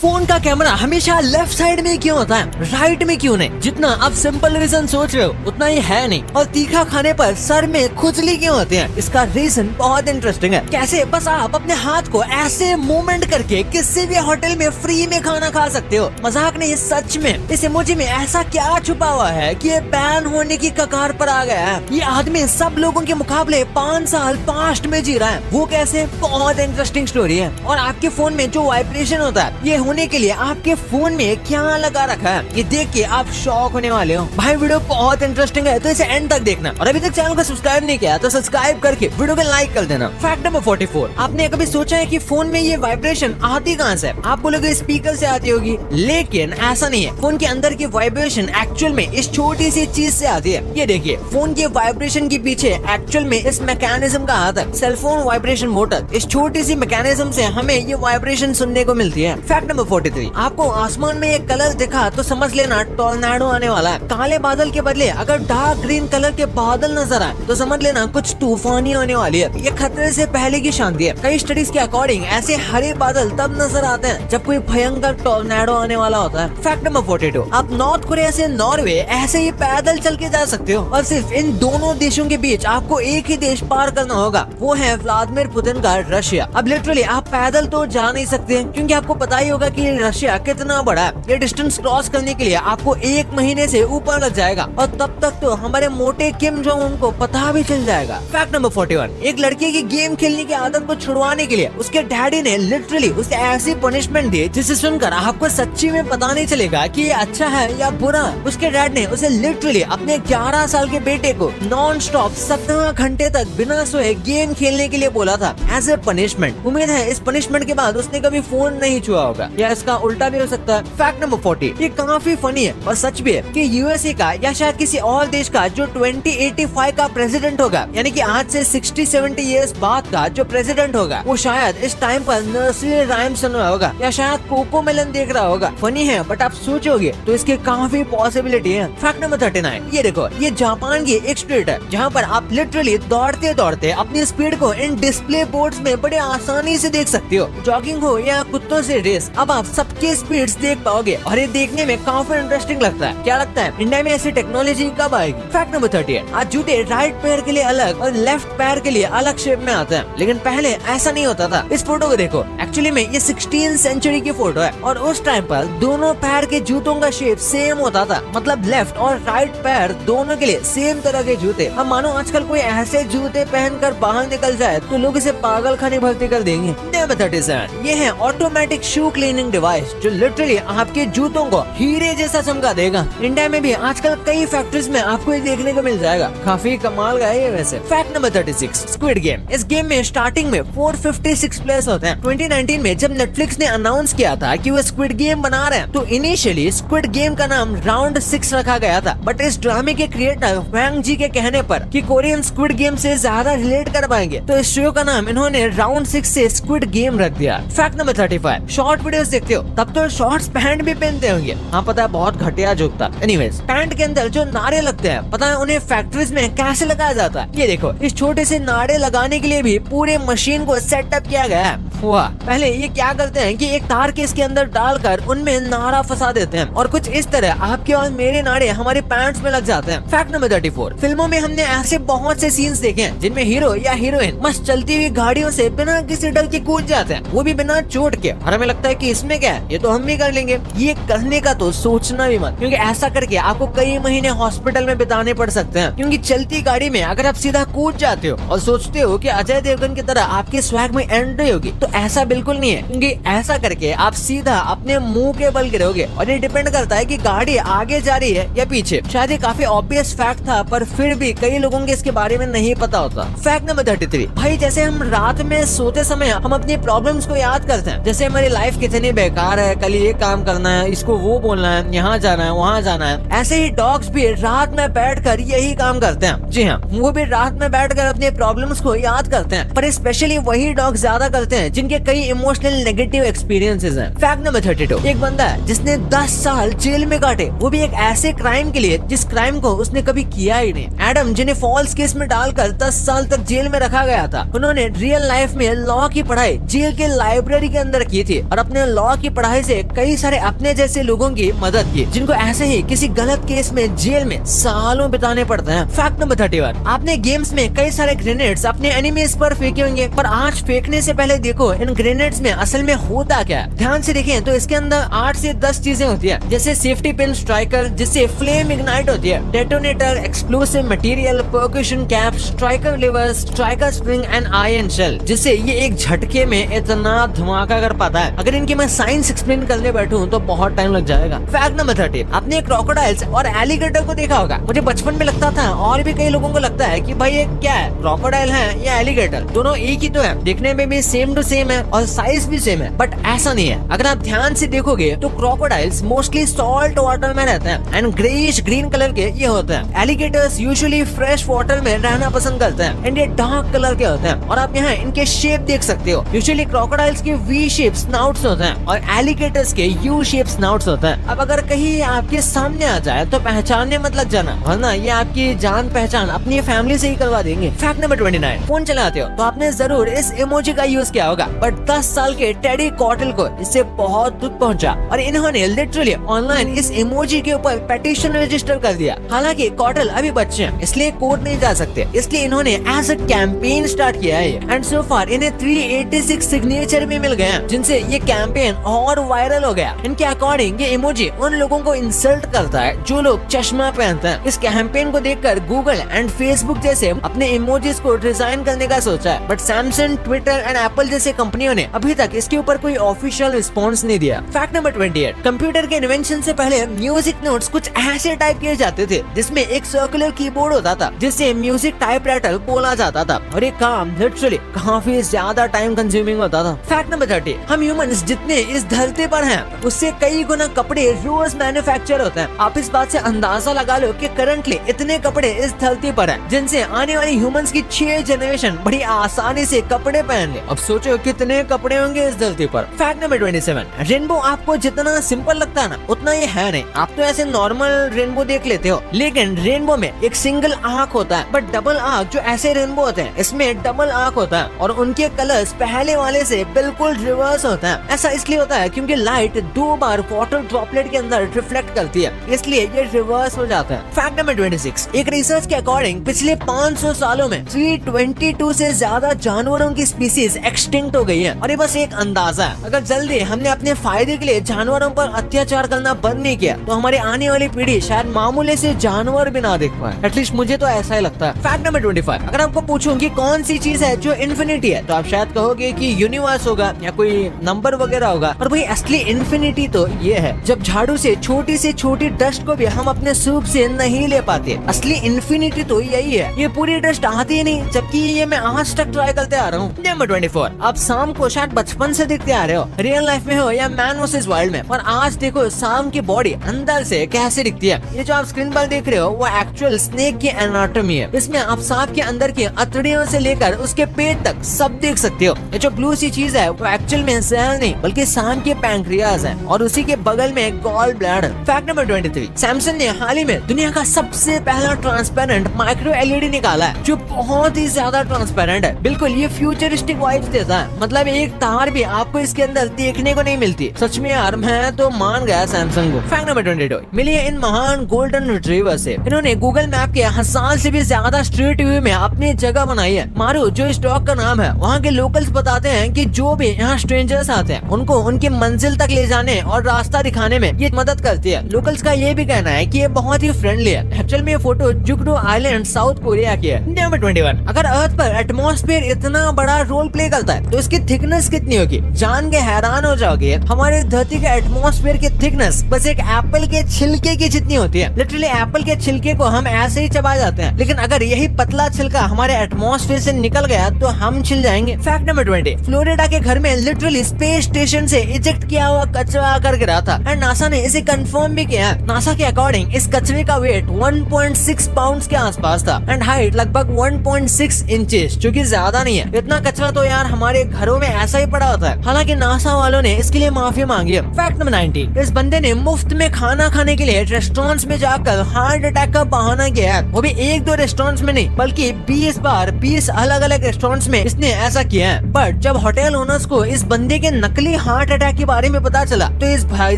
Phone का camera हमेशा left side में क्यों होता है, राइट में क्यों नहीं? जितना आप सिंपल रीजन सोच रहे हो उतना ही है नहीं। और तीखा खाने पर सर में खुजली क्यों होती है, इसका रीजन बहुत इंटरेस्टिंग है। कैसे बस आप अपने हाथ को ऐसे मूवमेंट करके किसी भी होटल में फ्री में खाना खा सकते हो। मजाक नहीं, सच में इस इमोजी में ऐसा क्या छुपा हुआ है कि ये बैन होने की कगार पर आ गया है। ये आदमी सब लोगों के मुकाबले 5 साल पास्ट में जी रहा है। वो कैसे? बहुत इंटरेस्टिंग स्टोरी है। और आपके फोन में जो वाइब्रेशन होता है, ये होने के लिए आपके फोन में क्या लगा रखा है, ये देख के आप शॉक होने वाले हो। भाई वीडियो बहुत इंटरेस्टिंग है, तो इसे एंड तक देखना। और अभी तक चैनल को सब्सक्राइब नहीं किया तो सब्सक्राइब करके वीडियो को लाइक कर देना। फैक्ट नंबर 44, आपने कभी सोचा है कि फोन में ये वाइब्रेशन आती कहाँ से? आप बोलोगे स्पीकर से आती होगी, लेकिन ऐसा नहीं है। फोन के अंदर की वाइब्रेशन एक्चुअल में इस छोटी सी चीज से आती है। ये देखिए, फोन के वाइब्रेशन के पीछे एक्चुअल में इस मैकेनिज्म का हाथ है, सेलफोन वाइब्रेशन मोटर। इस छोटी सी मैकेनिज्म से हमें ये वाइब्रेशन सुनने को मिलती है। फैक्ट नंबर 43, आपको आसमान में एक कलर दिखा तो समझ लेना टॉर्नेडो आने वाला है। काले बादल के बदले अगर डार्क ग्रीन कलर के बादल नजर आए तो समझ लेना कुछ तूफानी होने वाली है। ये खतरे से पहले की शांति है। कई स्टडीज के अकॉर्डिंग ऐसे हरे बादल तब नजर आते हैं जब कोई भयंकर टॉर्नेडो आने वाला होता है। फैक्ट नंबर 42, आप नॉर्थ कोरिया से नॉर्वे ऐसे ही पैदल चल के जा सकते हो, और सिर्फ इन दोनों देशों के बीच आपको एक ही देश पार करना होगा, वो है व्लादिमीर पुतिन का रशिया। अब लिटरली आप पैदल तो जा नहीं सकते, क्योंकि आपको पता ही होगा कि रशिया कितना बड़ा है। ये डिस्टेंस क्रॉस करने के लिए आपको 1 महीने से ऊपर लग जाएगा, और तब तक तो हमारे मोटे किम जोंग उन को पता भी चल जाएगा। फैक्ट नंबर 41, एक लड़के की गेम खेलने की आदत को छुड़वाने के लिए उसके डैडी ने लिटरली उसे ऐसी पनिशमेंट दी जिसे सुनकर आपको सच्ची में पता नहीं चलेगा कि ये अच्छा है या बुरा। उसके डैड ने उसे लिटरली अपने 11 साल के बेटे को नॉन स्टॉप 17 घंटे तक बिना सोए गेम खेलने के लिए बोला था एज ए पनिशमेंट। उम्मीद है इस पनिशमेंट के बाद उसने कभी फोन नहीं छुआ होगा, या इसका उल्टा भी हो सकता है। फैक्ट नंबर 40, ये काफी फनी है और सच भी है कि यूएसए का या शायद किसी और देश का जो 2085 का प्रेसिडेंट होगा, यानी कि आज से 60-70 इयर्स बाद का जो प्रेसिडेंट होगा, वो शायद इस टाइम पर नर्सरी राइम सुन रहा होगा या शायद कोको मेलन देख रहा होगा। फनी है, बट आप सोचोगे तो इसके काफी पॉसिबिलिटी है। फैक्ट नंबर 39, ये देखो, ये जापान की एक स्ट्रीट है जहाँ पर आप लिटरली दौड़ते दौड़ते अपनी स्पीड को इन डिस्प्ले बोर्ड्स में बड़े आसानी से देख सकते हो। जॉगिंग हो या कुत्तों से रेस, अब आप सबके स्पीड्स देख पाओगे, और ये देखने में काफी इंटरेस्टिंग लगता है। क्या लगता है इंडिया में ऐसी टेक्नोलॉजी कब आएगी? फैक्ट नंबर 38, आज जूते राइट पैर के लिए अलग और लेफ्ट पैर के लिए अलग शेप में आते हैं, लेकिन पहले ऐसा नहीं होता था। इस फोटो को देखो, एक्चुअली में ये 16th सेंचुरी की फोटो है, और उस टाइम पर दोनों पैर के जूतों का शेप सेम होता था, मतलब लेफ्ट और राइट पैर दोनों के लिए सेम तरह के जूते। अब मानो आजकल कोई ऐसे जूते पहनकर बाहर निकल जाए तो लोग इसे पागल खाने भर्ती कर देंगे। नंबर 37, ये है ऑटोमेटिक शू क्लीनिंग डिवाइस, जो लिटरली आपके जूतों को हीरे जैसा चमका देगा। इंडिया में भी आजकल कई फैक्ट्रीज में आपको ये देखने को मिल जाएगा। काफी कमाल का है ये वैसे। Fact number 36, squid game. इस गेम में स्टार्टिंग में 456 प्लेयर्स होते हैं। 2019 में जब नेटफ्लिक्स ने अनाउंस किया था कि वो स्क्विड गेम बना रहे हैं, तो इनिशियली स्क्विड गेम का नाम राउंड 6 रखा गया था, बट इस ड्रामे के क्रिएटर वैंग जी के कहने पर कि कोरियन स्क्विड गेम से ज्यादा रिलेट कर पाएंगे, तो इस शो का नाम इन्होंने राउंड 6 से स्क्विड गेम रख दिया। फैक्ट नंबर 35, शॉर्ट वीडियोस देखते हो तब तो शॉर्ट्स पैंट भी पहनते होंगे। हाँ पता है, बहुत घटिया जोक था। एनीवेज, पैंट के अंदर जो नारे लगते हैं, पता है उन्हें फैक्ट्रीज में कैसे लगाया जाता है? ये देखो, इस छोटे से नारे लगाने के लिए भी पूरे मशीन को सेटअप किया गया है। वाह, पहले ये क्या करते हैं कि एक तार के इसके अंदर डालकर उनमें नारा फंसा देते हैं, और कुछ इस तरह आपके और मेरे नारे हमारे पैंट्स में लग जाते हैं। फैक्ट नंबर 34, फिल्मों में हमने ऐसे बहुत से सीन्स देखे हैं जिनमें हीरो या हीरोइन मस्त चलती हुई गाड़ियों से बिना किसी डर के कूद जाते हैं, वो भी बिना चोट के, और हमें लगता है कि इसमें क्या है, ये तो हम भी कर लेंगे। ये करने का तो सोचना भी मत, क्योंकि ऐसा करके आपको कई महीने हॉस्पिटल में बिताने पड़ सकते हैं। क्योंकि चलती गाड़ी में अगर आप सीधा कूद जाते हो और सोचते हो कि अजय देवगन की तरह आपके स्वैग में एंट्री होगी, तो ऐसा बिल्कुल नहीं है, क्योंकि ऐसा करके आप सीधा अपने मुंह के बल गिरोगे, और ये डिपेंड करता है कि गाड़ी आगे जा रही है या पीछे। शायद ये काफी ऑब्वियस फैक्ट था, पर फिर भी कई लोगों के इसके बारे में नहीं पता होता। फैक्ट नंबर 33, भाई जैसे हम रात में सोते समय हम अपनी प्रॉब्लम्स को याद करते हैं, जैसे हमारी लाइफ कितनी बेकार है, कल ये काम करना है, इसको वो बोलना है, यहाँ जाना है, वहाँ जाना है, ऐसे ही डॉग्स भी रात में बैठकर यही काम करते हैं। जी हाँ, वो भी रात में बैठकर अपने प्रॉब्लम्स को याद करते हैं, पर स्पेशली वही डॉग ज्यादा करते हैं जिनके कई इमोशनल नेगेटिव एक्सपीरियंसेस हैं। फैक्ट नंबर 32, एक बंदा है जिसने 10 साल जेल में काटे, वो भी एक ऐसे क्राइम के लिए जिस क्राइम को उसने कभी किया ही नहीं। एडम, जिन्हें फॉल्स केस में डालकर 10 साल तक जेल में रखा गया था, उन्होंने रियल लाइफ में लॉ की पढ़ाई जेल के लाइब्रेरी के अंदर की थी, और अपने लॉ की पढ़ाई से कई सारे अपने जैसे लोगों की मदद की, जिनको ऐसे ही किसी गलत केस में जेल में सालों बिताने पड़ते हैं। फैक्ट नंबर 31, आपने गेम्स में कई सारे ग्रेनेड्स अपने एनिमीज पर फेंके होंगे, पर आज फेंकने से पहले देखो इन ग्रेनेड्स में असल में होता क्या है। ध्यान से देखें तो इसके अंदर 8 से 10 चीजें होती है, जैसे सेफ्टी पिन स्ट्राइकर जिससे फ्लेम इग्नाइट होती है, detonator, explosive material, percussion cap, striker lever, striker spring and iron shell, जिससे ये एक झटके में इतना धमाका कर पाता है। अगर इनकी मैं साइंस एक्सप्लेन करने बैठूं तो बहुत टाइम लग जाएगा। फैक्ट नंबर 30, आपने क्रोकोडाइल्स और एलिगेटर को देखा होगा। मुझे बचपन में लगता था और भी कई लोगों को लगता है कि भाई ये क्या है, क्रोकोडाइल है या एलिगेटर, दोनों एक ही तो है, देखने में भी सेम टू सेम है और साइज भी सेम है, बट ऐसा नहीं है। अगर आप ध्यान से देखोगे तो क्रोकोडाइल्स मोस्टली सॉल्ट वाटर में रहते हैं एंड ग्रेइश ग्रीन कलर के ये होते हैं। एलिगेटर्स यूजुअली फ्रेश वाटर में रहना पसंद करते हैं एंड ये डार्क कलर के होते हैं। और आप यहाँ इनके शेप देख सकते हो, यूजुअली क्रोकोडाइल्स के वी शेप स्नाउट्स होते हैं और एलिगेटर्स के यू शेप स्नाउट्स होते हैं। अब अगर कहीं आपके सामने आ जाए तो पहचानने मत लग जाना, वरना ये आपकी जान पहचान अपनी फैमिली से ही करवा देंगे। फैक्ट नंबर 29, फोन चलाते हो तो आपने जरूर इस इमोजी का यूज किया होगा, बट 10 साल के टेडी कॉटल को इससे बहुत दुख पहुंचा और इन्होंने लिटरली ऑनलाइन इस इमोजी के ऊपर पेटिशन रजिस्टर कर दिया। हालांकि कॉटल अभी बच्चे हैं इसलिए कोर्ट नहीं जा सकते, इसलिए इन्होंने एज अ कैंपेन स्टार्ट किया है एंड सो फार इन्हें 386 सिग्नेचर भी मिल गए हैं, जिनसे ये कैंपेन और वायरल हो गया। इनके अकॉर्डिंग ये इमोजी उन लोगों को इंसल्ट करता है जो लोग चश्मा पहनते हैं। इस कैंपेन को देखकर गूगल एंड फेसबुक जैसे अपने इमोजीज को डिजाइन करने का सोचा है, but Samsung, Twitter and Apple जैसे कंपनियों ने अभी तक इसके ऊपर कोई ऑफिशियल रिस्पॉन्स नहीं दिया। फैक्ट नंबर 28, कंप्यूटर के इन्वेंशन से पहले म्यूजिक नोट्स कुछ ऐसे टाइप किए जाते थे जिसमें एक सर्कुलर कीबोर्ड होता था जिससे म्यूजिक टाइपराइटर बोला जाता था और ये काम लिटरली काफी ज्यादा टाइम कंज्यूमिंग होता था। फैक्ट नंबर 30, हम ह्यूमंस जितने इस धरती पर हैं उससे कई गुना कपड़े रोज मैन्युफैक्चर होते हैं। आप इस बात से अंदाजा लगा लो कि करंटली इतने कपड़े इस धरती पर हैं जिनसे आने वाली ह्यूमंस की 6 जनरेशन बड़ी आसानी से कपड़े पहन ले। अब सोचो कितने कपड़े होंगे इस धरती पर। फैक्ट नंबर 27, रेनबो आपको जितना सिंपल लगता है ना उतना ये है नहीं। आप तो ऐसे नॉर्मल रेनबो देख लेते हो, लेकिन रेनबो में एक सिंगल आंख होता है, बट डबल आंख जो ऐसे रेनबो होते हैं इसमें डबल आंख होता है और उनके कलर्स पहले वाले से बिल्कुल रिवर्स होता है। ऐसा इसलिए होता है क्योंकि लाइट 2 बार वाटर ड्रॉपलेट के अंदर रिफ्लेक्ट करती है, इसलिए ये रिवर्स हो जाता है। फैक्ट नंबर 26, एक रिसर्च के अकॉर्डिंग पिछले 500 सालों में 322 से ज्यादा जानवरों की स्पीसीज एक्सटिंक्ट हो गई है और ये बस एक अंदाजा है। अगर जल्दी हमने अपने फायदे के लिए जानवरों पर अत्याचार करना बंद नहीं किया तो हमारी आने वाली पीढ़ी शायद मामूली से जानवर भी ना देख पाए। एटलीस्ट मुझे तो ऐसा ही लगता है। फैक्ट नंबर 25, अगर आपको पूछूं कि कौन सी चीज है जो इन्फिनिटी है तो आप शायद कहोगे कि यूनिवर्स होगा या कोई नंबर वगैरह होगा, और भाई असली इन्फिनिटी तो ये है जब झाड़ू से छोटी डस्ट को भी हम अपने सूप से नहीं ले पाते। असली इन्फिनिटी तो यही है, ये पूरी डस्ट आती ही नहीं, जबकि ये मैं आज तक ट्राई करते आ रहा हूँ। नंबर 24, आप शाम को शायद बचपन से दिखते आ रहे हो, रियल लाइफ में हो या मैन वर्सेस वाइल्ड में, और आज देखो शाम की बॉडी अंदर से कैसे दिखती है। ये जो आप स्क्रीन पर देख रहे हो वो एक्चुअल स्नेक की एनाटॉमी है। इसमें आप सांप के अंदर की अतड़ियों से लेकर उसके पेट तक सब देख सकते हो। ये जो ब्लू सी चीज है वो एक्चुअल में सेल नहीं बल्कि सांप के पैंक्रियाज है और उसी के बगल में gall bladder. Fact number 23, Samsung ने हाल ही में दुनिया का सबसे पहला ट्रांसपेरेंट माइक्रो एलईडी निकाला है जो बहुत ही ज्यादा ट्रांसपेरेंट है। बिल्कुल ये फ्यूचरिस्टिक वाइब्स देता है, मतलब एक तार भी आपको इसके अंदर देखने को नहीं मिलती। सच में यार मैं तो मान गया सैमसंग को। फैक्ट नंबर 22, मिली इन महान गोल्डन रिट्रीवर से। इन्होंने गूगल मैप के 1000 से भी ज्यादा स्ट्रीट व्यू में अपनी जगह बनाई है। मारू जो इस डॉग का नाम है, वहाँ के लोकल्स बताते हैं कि जो भी यहाँ स्ट्रेंजर्स आते हैं उनको उनकी मंजिल तक ले जाने और रास्ता दिखाने में ये मदद करती है। लोकल्स का ये भी कहना है कि ये बहुत ही फ्रेंडली है। एक्चुअल में ये फोटो जुगडो आइलैंड साउथ कोरिया की है। नंबर 21, अगर अर्थ पर एटमॉस्फेयर इतना बड़ा रोल प्ले करता है तो इसकी थिकनेस कितनी होगी? जान के हैरान हो जाओगे। हमारे धरती के एटमॉस्फेयर की थिकनेस बस एक एप्पल के छिलके की जितनी होती है। लिटरली एप्पल के छिलके को हम ऐसे ही चबा जाते हैं, लेकिन अगर यही पतला छिलका हमारे एटमॉस्फेयर से निकल गया तो हम छिल जाएंगे। फैक्ट नंबर 20, फ्लोरिडा के घर में लिटरली स्पेस स्टेशन से इजेक्ट किया हुआ कचरा आकर गिरा था एंड नासा ने इसे कंफर्म भी किया। नासा के अकॉर्डिंग इस कचरे का वेट 1.6 पाउंड के आसपास था एंड हाइट लगभग 1.6 इंचेस, जो कि ज्यादा नहीं है। इतना कचरा तो यार हमारे घरों में ऐसा ही पड़ा होता है। हालांकि नासा वालों ने इसके लिए माफी मांगी है। फैक्ट नंबर 90, इस बंदे ने मुफ्त में खाना खाने के लिए रेस्टोरेंट्स में जाकर हार्ट अटैक का बहाना किया है। वो भी 1-2 रेस्टोरेंट्स में नहीं बल्कि 20 बार 20 अलग अलग रेस्टोरेंट्स में इसने ऐसा किया है। बट जब होटल ओनर्स को इस बंदे के नकली हार्ट अटैक के बारे में पता चला तो इस भाई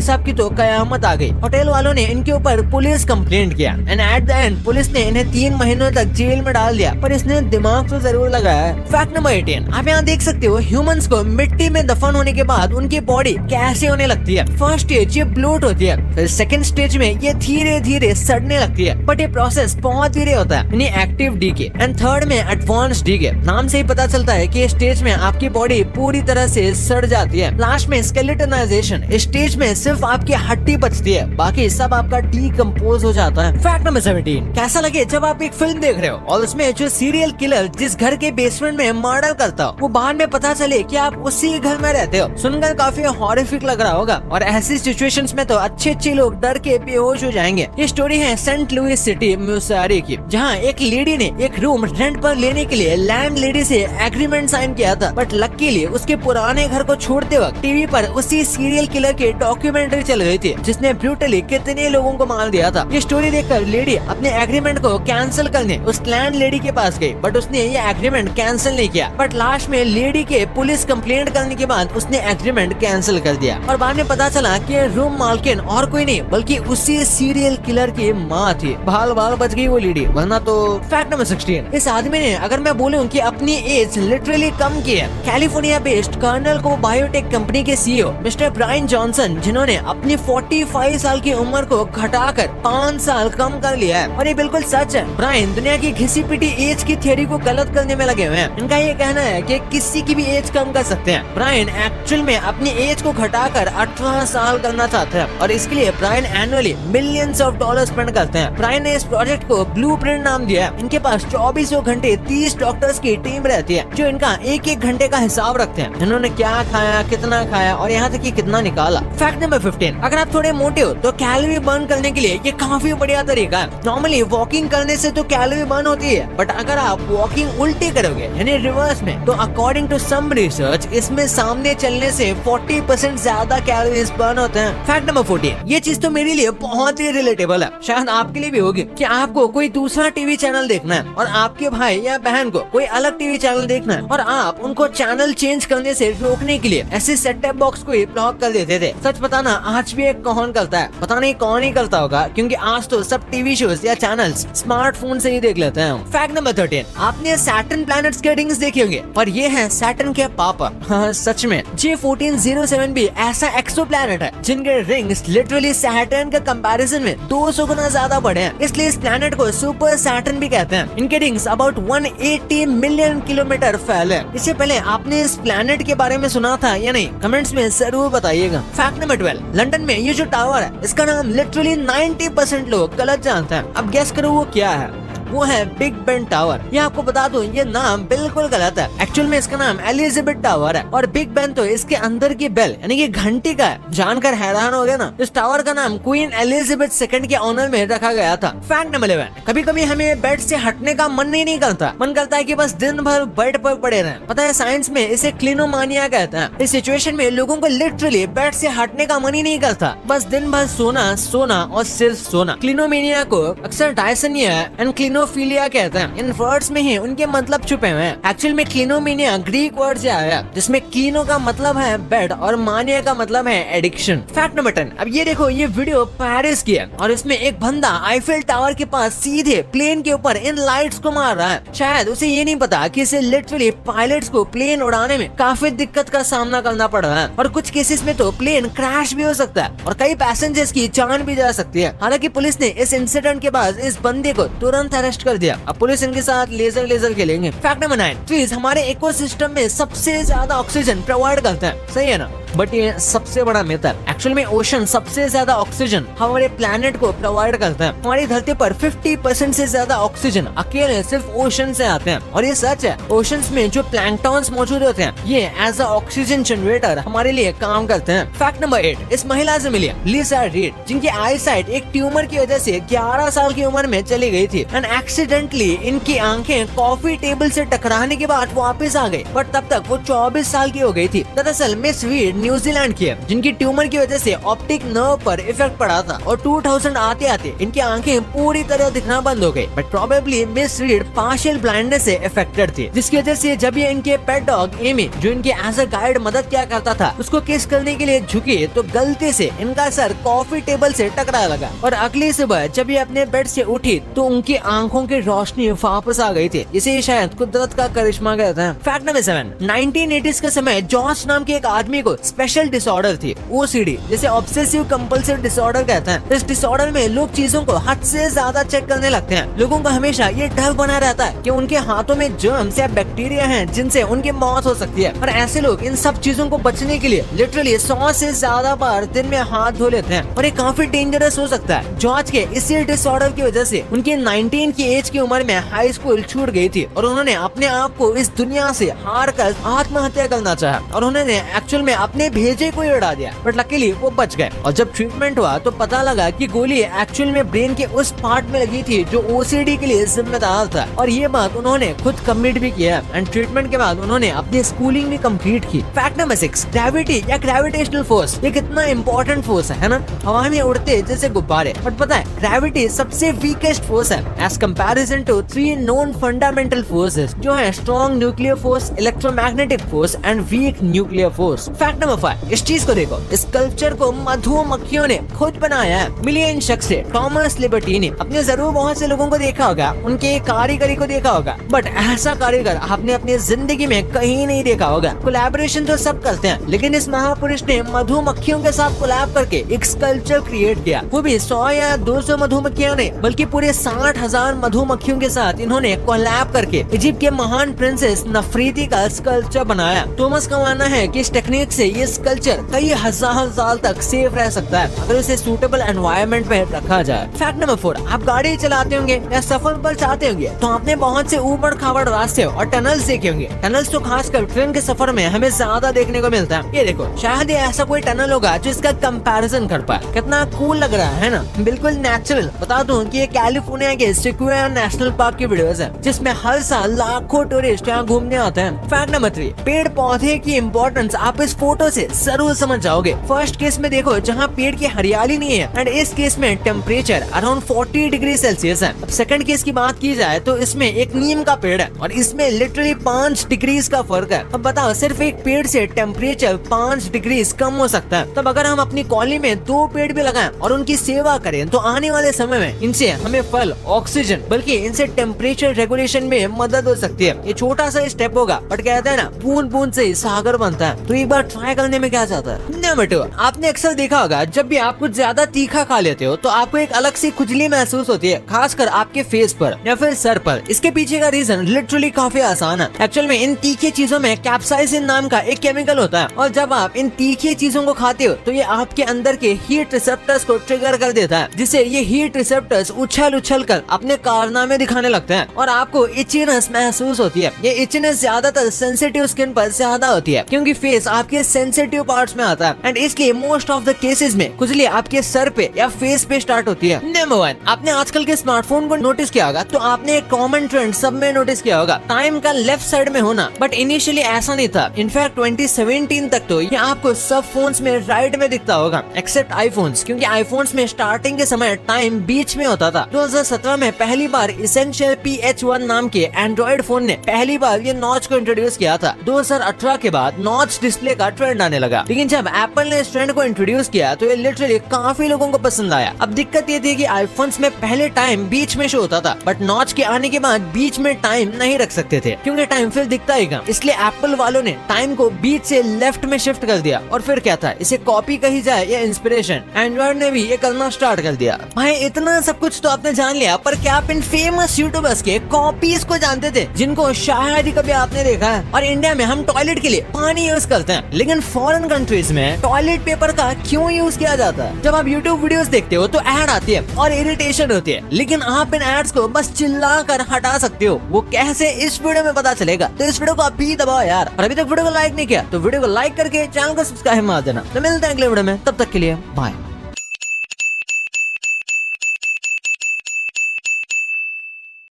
साहब की तो कयामत आ गई। होटल वालों ने इनके ऊपर पुलिस कंप्लेंट किया and at the end police ने इन्हें 3 महीनों तक जेल में डाल दिया, पर इसने दिमाग तो जरूर लगाया। फैक्ट नंबर 18, आप यहाँ देख सकते हो ह्यूमंस को मिट्टी में दफन होने के बाद उनकी बॉडी कैसे होने लगती है। फर्स्ट स्टेज ये ब्लोट होती है, फिर सेकंड स्टेज में ये धीरे धीरे सड़ने लगती है, बट ये प्रोसेस बहुत धीरे होता है, यानी एक्टिव डीके, एंड थर्ड में एडवांस डीके। नाम से ही पता चलता है कि इस स्टेज में आपकी बॉडी पूरी तरह से सड़ जाती है। लास्ट में स्केलेटनाइजेशन, इस स्टेज में सिर्फ आपकी हड्डी बचती है, बाकी सब आपका डीकम्पोज हो जाता है। फैक्ट नंबर 17, कैसा लगे जब आप एक फिल्म देख रहे हो और उसमें जो सीरियल किलर जिस घर के बेसमेंट में मर्डर करता हो वो बाद में पता चले कि आप उसी घर में रहते हो। सुनकर काफी हॉरिफिक लग रहा होगा, और ऐसी सिचुएशंस में तो अच्छे लोग डर के बेहोश हो जाएंगे। ये स्टोरी है सेंट लुइस सिटी मिसौरी की, जहाँ एक लेडी ने एक रूम रेंट पर लेने के लिए लैंड लेडी से एग्रीमेंट साइन किया था, बट लकीली उसके पुराने घर को छोड़ते वक्त टीवी पर उसी सीरियल किलर की डॉक्यूमेंट्री चल रही थी जिसने ब्रूटली कितने लोगों को मार दिया था। ये स्टोरी देखकर लेडी अपने एग्रीमेंट को कैंसिल करने उस लैंड लेडी के पास गई, बट उसने ये एग्रीमेंट कैंसिल नहीं किया। बट लास्ट में लेडी के पुलिस कंप्लेंट करने के बाद उसने एग्रीमेंट कैंसिल कर दिया, और बाद में पता चला कि रूम मालकिन और कोई नहीं बल्कि उसी सीरियल किलर की माँ थी। बाल बच गई वो लेडी, वरना तो। फैक्ट नंबर 16, इस आदमी ने अगर मैं बोलूं कि अपनी एज लिटरली कम की है। कैलिफोर्निया बेस्ड कर्नल को बायोटेक कंपनी के सीईओ मिस्टर ब्रायन जॉनसन, जिन्होंने अपनी 45 साल की उम्र को घटाकर 5 साल कम कर लिया है, और ये बिल्कुल सच है। ब्रायन दुनिया की घिसी पिटी एज की थ्योरी को गलत करने में लगे हुए हैं। इनका ये कहना है कि किसी की भी एज कम कर सकते हैं। ब्रायन एक्चुअल में अपनी एज को घटाकर 18 साल करना चाहते हैं, और इसके लिए Brian annually millions of dollar spend करते हैं। ब्रायन ने इस प्रोजेक्ट को ब्लूप्रिंट नाम दिया है। इनके पास 24 घंटे 30 डॉक्टर्स की टीम रहती है जो इनका एक घंटे का हिसाब रखते हैं, जिन्होंने क्या खाया, कितना खाया और यहाँ तक कि कितना निकाला। फैक्ट नंबर 15, अगर आप थोड़े मोटे हो तो कैलोरी बर्न करने के लिए ये काफी बढ़िया तरीका है। नॉर्मली वॉकिंग करने से तो कैलोरी बर्न होती है, बट अगर आप वॉकिंग उल्टी करोगे यानी रिवर्स में, तो अकॉर्डिंग टू सम रिसर्च इसमें सामने चलने से 40% ज्यादा कैलोरीज बर्न होते हैं। फैक्ट नंबर 14, ये चीज तो मेरे लिए बहुत ही रिलेटेबल है, शायद आपके लिए भी होगी, कि आपको कोई दूसरा टीवी चैनल देखना है और आपके भाई या बहन को कोई अलग टीवी चैनल देखना है, और आप उनको चैनल चेंज करने से रोकने के लिए ऐसे सेट टॉप बॉक्स को ही ब्लॉक कर देते थे। सच बताना आज भी एक कौन करता है, पता नहीं कौन ही करता होगा, क्योंकि आज तो सब टीवी शोज या चैनल्स स्मार्टफोन से ही देख लेते हैं। फैक्ट नंबर 13, आपने सैटर्न प्लैनेट्स के रिंग्स देखे होंगे, और ये है सैटर्न के पापा। हाँ सच में, J1407 भी ऐसा एक्सोप्लैनेट है जिनके रिंग्स लिटरली सैटर्न के कंपैरिजन में 200 गुना ज्यादा बड़े हैं, इसलिए इस प्लैनेट को सुपर सैटर्न भी कहते हैं। इनके रिंग्स अबाउट 180 मिलियन किलोमीटर फैले। इससे पहले आपने इस प्लैनेट के बारे में सुना था या नहीं, कमेंट्स में जरूर बताइएगा। फैक्ट नंबर 12, लंदन में ये जो टावर है इसका नाम लिटरली 90% लोग गलत जानते हैं। अब गेस करो वो क्या है। वो है बिग बेन टावर। ये आपको बता दूं, ये नाम बिल्कुल गलत है। एक्चुअल में इसका नाम एलिजाबेथ टावर है, और बिग बेन तो इसके अंदर की बेल यानी कि घंटी का है। जानकर हैरान हो गया ना। इस टावर का नाम क्वीन एलिजाबेथ सेकंड के ऑनर में रखा गया था। फैक्ट नंबर 11, कभी कभी हमें बेड से हटने का मन ही नहीं करता, मन करता है कि बस दिन भर बेड पर पड़े रहें। पता है साइंस में इसे क्लिनोमानिया कहते हैं। इस सिचुएशन में लोगों को लिटरली बेड से हटने का मन ही नहीं करता, बस दिन भर सोना सोना और सिर्फ सोना। क्लिनोमेनिया को अक्सर डायसनिया एंड क्लिनोफिलिया कहते हैं। इन वर्ड्स में ही उनके मतलब छुपे हुए हैं। एक्चुअल में क्लिनोमेनिया ग्रीक वर्ड से आया, जिसमें क्लिनो का मतलब है बेड और मानिया का मतलब है एडिक्शन। फैक्ट नंबर 10, अब ये देखो, ये वीडियो पेरिस की है और इसमें एक बंदा आईफिल टावर के पास सीधे प्लेन के ऊपर इन लाइट्स को मार रहा है। शायद उसे ये नहीं पता कि इसे लिटरली पायलट्स को प्लेन उड़ाने में काफी दिक्कत का सामना करना पड़ रहा है, और कुछ केसेस में तो प्लेन क्रैश भी हो सकता है और कई पैसेंजर्स की जान भी जा सकती है। हालांकि पुलिस ने इस इंसिडेंट के बाद इस बंदे को तुरंत अरेस्ट कर दिया। अब पुलिस इनके साथ लेजर खेलेंगे। फैक्ट नंबर 9, ट्रीज हमारे इकोसिस्टम में सबसे ज्यादा ऑक्सीजन प्रोवाइड करते हैं, सही है ना? बट ये सबसे बड़ा मिथ है। एक्चुअल में ओशन सबसे ज्यादा ऑक्सीजन हमारे प्लेनेट को प्रोवाइड करता है। हमारी धरती पर 50% से ज्यादा ऑक्सीजन अकेले सिर्फ ओशन से आते हैं, और ये सच है। ओशंस में जो प्लैंकटॉन्स मौजूद होते हैं ये एज अ ऑक्सीजन जनरेटर हमारे लिए काम करते हैं। फैक्ट नंबर 8, इस महिला से मिली लिसा रीड, जिनकी आई साइट एक ट्यूमर की वजह से 11 साल की उम्र में चली गई थी, एंड एक्सीडेंटली इनकी आंखें कॉफी टेबल से टकराने के बाद वापस आ गई, बट तब तक वो 24 साल की हो गई थी। दरअसल मिस रीड न्यूजीलैंड की है, जिनकी ट्यूमर की वजह से ऑप्टिक नर्व पर इफेक्ट पड़ा था और 2000 आते आते इनकी आंखें पूरी तरह दिखना बंद हो गई, but probably miss read partial blindness से इफेक्टेड थी, जिसकी वजह से जब ये इनके पेट डॉग एमी, जो इनके एज अ गाइड मदद क्या करता था, उसको किस करने के लिए झुकी तो गलती से इनका सर कॉफी टेबल से टकरा लगा और अगली सुबह जब ये अपने बेड से उठी तो उनकी आंखों की रोशनी वापस आ गई थी। इसे शायद कुदरत का करिश्मा कहते हैं। फैक्ट नंबर 7, 1980s के समय जॉर्ज नाम के एक आदमी को स्पेशल डिसऑर्डर थी, OCD, जिसे ऑब्सेसिव कंपल्सिव डिसऑर्डर कहते हैं। इस डिसऑर्डर में लोग चीजों को हद से ज्यादा चेक करने लगते हैं। लोगों को हमेशा ये डर बना रहता है कि उनके हाथों में जर्म्स या बैक्टीरिया हैं जिनसे उनकी मौत हो सकती है, और ऐसे लोग इन सब चीजों को बचने के लिए लिटरली 100 से ज्यादा बार दिन में हाथ धो लेते हैं, और ये काफी डेंजरस हो सकता है। जॉर्ज के इसी डिसऑर्डर की वजह से उनकी 19 की एज की उम्र में हाई स्कूल छूट गई थी और उन्होंने अपने आप को इस दुनिया से हार कर आत्महत्या करना चाहा और उन्होंने एक्चुअल में अपने भेजे को ही उड़ा दिया, बट लकीली वो बच गए। और जब ट्रीटमेंट हुआ तो पता लगा कि गोली एक्चुअल में ब्रेन के उस पार्ट में लगी थी जो OCD के लिए जिम्मेदार था, और ये बात उन्होंने खुद कमिट भी किया एंड ट्रीटमेंट के बाद उन्होंने अपनी स्कूलिंग भी कंप्लीट की। फैक्ट नंबर 6, ग्रेविटी या ग्रेविटेशनल फोर्स ये कितना इंपॉर्टेंट फोर्स है ना, हवा में उड़ते जैसे गुब्बारे, बट पता है ग्रेविटी सबसे वीकेस्ट फोर्स है as comparison to 3 known fundamental forces, जो है strong nuclear force, electromagnetic force and weak nuclear force. Fact number 5, इस चीज को देखो, इस कल्चर को मधुमक्खियों ने खुद बनाया है। मिलियन शख्स से टॉमस लिबर्टीनी, आपने जरूर बहुत से लोगों को देखा होगा, उनके कारीगरी को देखा होगा, बट ऐसा कारीगर आपने अपनी जिंदगी में कहीं नहीं देखा होगा। कोलैबोरेशन तो सब करते हैं, लेकिन इस महापुरुष ने मधुमक्खियों के साथ कोलैब करके एक स्कल्पचर क्रिएट किया, वो भी 100 या 200 मधुमक्खियों ने, बल्कि पूरे 60,000 मधुमक्खियों के साथ इन्होंने कोलैब करके इजिप्ट के महान प्रिंसेस नफरीती का स्कल्पचर बनाया। थॉमस का मानना है कि इस टेक्निक से ये स्कल्पचर कई हजार साल तक सेफ रह सकता है अगर उसे सूटेबल एनवायरनमेंट में रखा जाए। फैक्ट नंबर 4, आप गाड़ी चलाते होंगे या सफर पर जाते होंगे तो आपने बहुत से ऊबड़ खाबड़ रास्ते और टनल्स देखे होंगे। टनल्स तो खासकर ट्रेन के सफर में हमें ज्यादा देखने को मिलता है। ये देखो, शायद ये ऐसा कोई टनल होगा जो इसका कंपैरिजन कर पाए। कितना कूल लग रहा है ना, बिल्कुल नेचुरल। बता दूं कि ये कैलिफोर्निया के सिक्वेयर नेशनल पार्क की वीडियोस है, जिसमें हर साल लाखों टूरिस्ट यहाँ घूमने आते हैं। फैक्ट नंबर 3, पेड़ पौधे की इम्पोर्टेंस आप इस फोटो से जरूर समझ जाओगे। फर्स्ट केस में देखो जहाँ पेड़ की हरियाली नहीं है, एंड इस केस में टेम्परेचर अराउंड 40 डिग्री सेल्सियस है। अब सेकंड केस की बात की जाए तो इसमें एक नीम का पेड़ है और इसमें लिटरली 5 डिग्री का फर्क है। अब बताओ, सिर्फ एक पेड़ से टेम्परेचर 5 डिग्री कम हो सकता है। तब अगर हम अपनी कॉलोनी में 2 पेड़ भी लगाएं और उनकी सेवा करें तो आने वाले समय में इनसे हमें फल, ऑक्सीजन, बल्कि इनसे टेम्परेचर रेगुलेशन में मदद हो सकती है। ये छोटा सा स्टेप होगा, बट कहते हैं ना, बूंद बूंद से ही सागर बनता है, तो एक बार ट्राई करने में क्या जाता है। नंबर 2, आपने अक्सर देखा होगा जब भी आप कुछ ज्यादा तीखा खा लेते हो तो आपको एक अलग सी खुजली महसूस होती है, खासकर आपके फेस पर या फिर सर पर। इसके पीछे का रीजन लिटरली काफी आसान है। एक्चुअल में इन तीखी चीजों में कैप्साइसिन नाम का एक केमिकल होता है, और जब आप इन तीखी चीजों को खाते हो तो ये आपके अंदर के हीट रिसेप्टर्स को ट्रिगर कर देता है, जिससे ये हीट रिसेप्टर्स उछल उछल कर अपने कारनामे दिखाने लगते हैं और आपको इचीनेस महसूस होती है। ये इचीनेस ज्यादातर सेंसिटिव स्किन पर ज्यादा होती है, क्योंकि फेस आपके सेंसिटिव पार्ट्स में आता है, एंड इसलिए मोस्ट ऑफ द केसेस में खुजली आपके सर पे या फेस पे स्टार्ट होती है। नंबर 1, आपने आजकल के स्मार्टफोन को नोटिस किया होगा, तो आपने एक कॉमन ट्रेंड सब में नोटिस किया होगा, टाइम का लेफ्ट साइड में होना। बट इनिशियली ऐसा नहीं था। इनफैक्ट 2017 तक तो ये आपको सब फोन्स में राइट में दिखता होगा, एक्सेप्ट आईफोन्स, क्योंकि आईफोन्स में स्टार्टिंग के समय टाइम बीच में होता था। 2017 में पहली बार इसेंशियल PH1 नाम के एंड्रॉइड फोन ने पहली बार ये नॉच को इंट्रोड्यूस किया था। 2018 के बाद नॉच डिस्प्ले का ट्रेंड आने लगा, लेकिन जब एप्पल ने इस ट्रेंड को इंट्रोड्यूस किया तो ये लिटरली काफी लोगों को पसंद आया। अब दिक्कत ये थी कि आईफोन्स में पहले टाइम बीच में शो होता था, बट नॉच के आने के बाद बीच में टाइम नहीं रख सकते थे, क्योंकि टाइम फिर दिखता ही कहाँ। इसलिए एप्पल वालों ने टाइम को बीच से लेफ्ट में शिफ्ट कर दिया। और फिर क्या था, इसे कॉपी कही जाए या इंस्पिरेशन, एंड्रॉइड ने भी ये करना स्टार्ट कर दिया। भाई इतना सब कुछ तो आपने जान लिया, पर क्या आप इन फेमस यूट्यूबर्स के कॉपीज को जानते थे, जिनको शायद ही कभी आपने देखा है। और इंडिया में हम टॉयलेट के लिए पानी यूज करते हैं, लेकिन फॉरेन कंट्रीज में टॉयलेट पेपर का क्यों यूज किया जाता है? जब आप यूट्यूब वीडियोस देखते हो तो ऐड आती है और इरिटेशन होती है, लेकिन आप इन एड्स को बस चिल्ला कर हटा सकते हो। वो कैसे, इस वीडियो में पता चलेगा। तो इस वीडियो को अभी दबाओ यार, और अभी तक वीडियो को लाइक नहीं किया तो वीडियो को लाइक करके चैनल को सब्सक्राइब मार देना। तो मिलते हैं अगले वीडियो में, तब तक के लिए बाय।